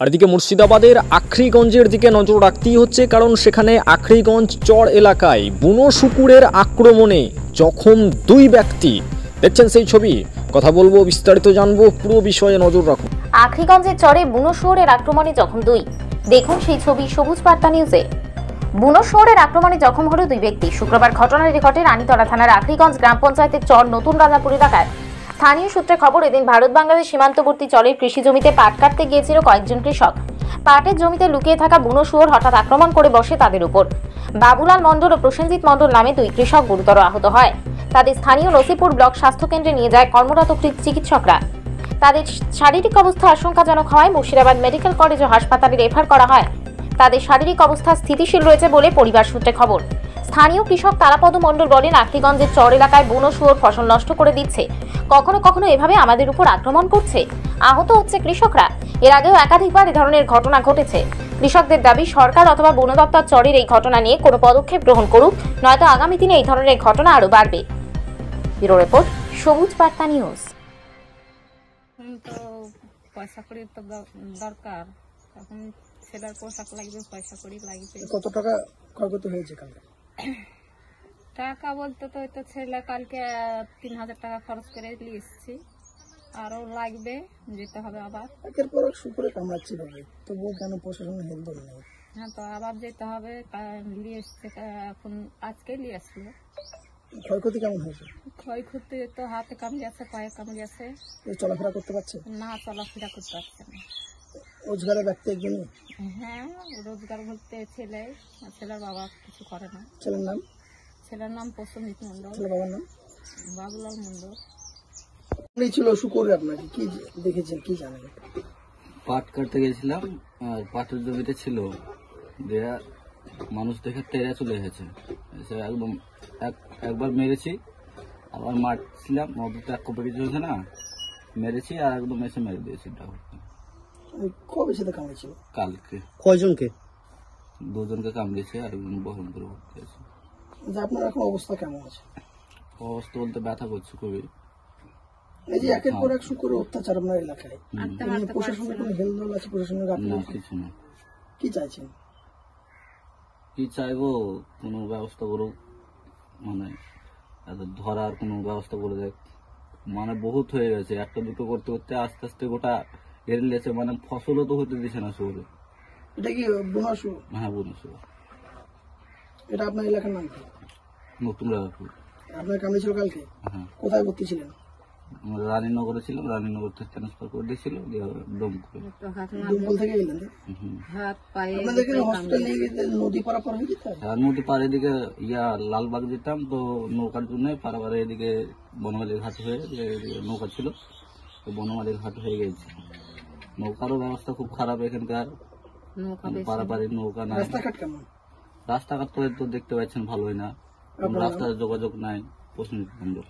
আর এদিকে মুর্শিদাবাদের আখরিগঞ্জের দিকে নজর রাখতেই হচ্ছে, কারণ সেখানে আখরিগঞ্জ চর এলাকায় বুনো শুকুরের আক্রমণে জখম 2 ব্যক্তি। দেখছেন সেই ছবি, কথা বলবো, বিস্তারিত জানবো, পুরো বিষয়ে নজর রাখুন। আখরিগঞ্জের চরে বুনো শুয়োরের আক্রমণে জখম 2। দেখুন সেই ছবি সবুজ বার্তা নিউজে। বুনো শুয়োরের আক্রমণে জখম হলো 2 ব্যক্তি। শুক্রবার ঘটনাটি ঘটে রানীতলা থানার আখরিগঞ্জ গ্রাম পঞ্চায়েতের চর নতুন রাজাপুর এলাকায়। স্থানীয় সূত্রে খবর, এদিন ভারত বাংলাদেশ সীমান্তবর্তী চরের কৃষি জমিতে পাট কাটতে গিয়েছিল কয়েকজন কৃষক। পাটের জমিতে লুকিয়ে থাকা বুনো শুয়োর হঠাৎ আক্রমণ করে বসে তাদের উপর। বাবুলাল মণ্ডল ও প্রসেনজিৎ মণ্ডল নামে 2 কৃষক গুরুতর আহত হয়। তাদের স্থানীয় নসিপুর ব্লক স্বাস্থ্য কেন্দ্রে নিয়ে যায় কর্মরত চিকিৎসকরা। তাদের শারীরিক অবস্থা আশঙ্কাজনক হওয়ায় মুর্শিদাবাদ মেডিকেল কলেজ ও হাসপাতালে রেফার করা হয়। তাদের শারীরিক অবস্থা স্থিতিশীল রয়েছে বলে পরিবার সূত্রে খবর। স্থানীয় কৃষক তারাপদ মণ্ডল বলেন, আখরিগঞ্জের চর এলাকায় বুনো শুয়োর ফসল নষ্ট করে দিচ্ছে, কখনো কখনো এভাবে আমাদের উপর আক্রমণ করছে, আহত হচ্ছে কৃষকরা। এর আগেও একাধিকবার এ ধরনের ঘটনা ঘটেছে। কৃষকদের দাবি, সরকার অথবা বন দপ্তর চরের এই ঘটনা নিয়ে কোনো পদক্ষেপ গ্রহণ করুক, নয়তো আগামী দিনে এই ধরনের ঘটনা আরো বাড়বে। ব্যুরো রিপোর্ট, সবুজ বার্তা নিউজ। তো পয়সা করি তো দরকার, এখন ছেলের পোশাক লাগবে, পয়সা করি লাগবে। কত টাকা ক্ষয়ক্ষতি হয়েছে কালকে? টাকা বলতে তো হয়তো ছেলে কালকে 3000 টাকা খরচ করে নিয়ে এসেছি, আরো লাগবে, যেতে হবে আবার। একের পর এক শুকুরে কামড়াচ্ছিল, তবুও কেন প্রশাসনের হেলদোল নেই? হ্যাঁ, তো আবার যেতে হবে, নিয়ে এসছে, এখন আজকে নিয়ে আসলো। ক্ষয়ক্ষতি কেমন হয়েছে? ক্ষয়ক্ষতি তো হাতে কামড়িয়েছে, পায়ে কামড়িয়েছে, চলাফেরা করতে পারছে না চলাফেরা করতে পারছে না। রোজগারের ব্যক্তি একজনই? হ্যাঁ, রোজগার বলতে ছেলের বাবা কিছু করে না। ছেলের নাম? ছেলের নাম প্রসেনজিৎ মণ্ডল। ছেলের বাবার নাম? বাবুলাল মণ্ডল। ছিল শুকুর, আপনাকে কি দেখেছেন, কি জানেন? পাট কাটতে গেছিলাম, আর পাটের জমিতে ছিল, দেয়া মানুষ দেখে তেরা চলে এসেছে, এসে একদম একবার মেরেছি, আবার মারছিলাম, মধ্যে এক কপে কিছু হয়েছে না, মেরেছি আর একদম এসে মেরে দিয়েছি। কবে সাথে কামড়েছিল? কালকে। কয়জনকে? 2 জনকে কামড়েছে আর একজন বহন করে ভর্তি আছে। আপনার এখন অবস্থা কেমন আছে? অবস্থা বলতে ব্যথা করছে খুবই। এই যে একের পর এক শুকুরের অত্যাচার আপনার এলাকায়, প্রশাসনের কোনো হেলদোল আছে? প্রশাসনের না, কিছু না। কি চাইছেন? কি চাইবো, কোনো ব্যবস্থা করুক, মানে ধরার কোনো ব্যবস্থা করে দেখ। মানে বহুত হয়ে গেছে, একটা দুটো করতে করতে আস্তে আস্তে গোটা ঘেরে লেছে, মানে ফসলও তো হতে দিছে না শুয়োরে। এটা কি বুনো শুয়োর? হ্যাঁ, বুনো শুয়োর। এটা আপনার এলাকার নাম কি? নতুন রাজাপুর। আপনার কামড়েছিল কালকে? হ্যাঁ। কোথায় ভর্তি ছিলেন? আমরা রানীনগরে ছিলাম, রানীনগর থেকে ট্রান্সফার করে দিয়েছিল দমপুরে। দমকল থেকে এলেন? হাত পায়ে আপনাদেরকে হসপিটাল নিয়ে গেতে নদী পারাপার হয়ে যেতে? আর নদী পার এদিকে লালবাগ যেতাম, তো নৌকার জন্য পারাপারে এদিকে বনমালীর ঘাট হয়ে এদিকে নৌকা ছিল, তো বনমালীর ঘাট হয়ে গেছে। নৌকারও ব্যবস্থা খুব খারাপ এখানকার, পারাপারের নৌকা নাই। রাস্তাঘাট কেমন? রাস্তাঘাট তো দেখতে পাচ্ছেন ভালোই না, রাস্তার যোগাযোগ নাই। প্রসেনজিৎ মণ্ডল।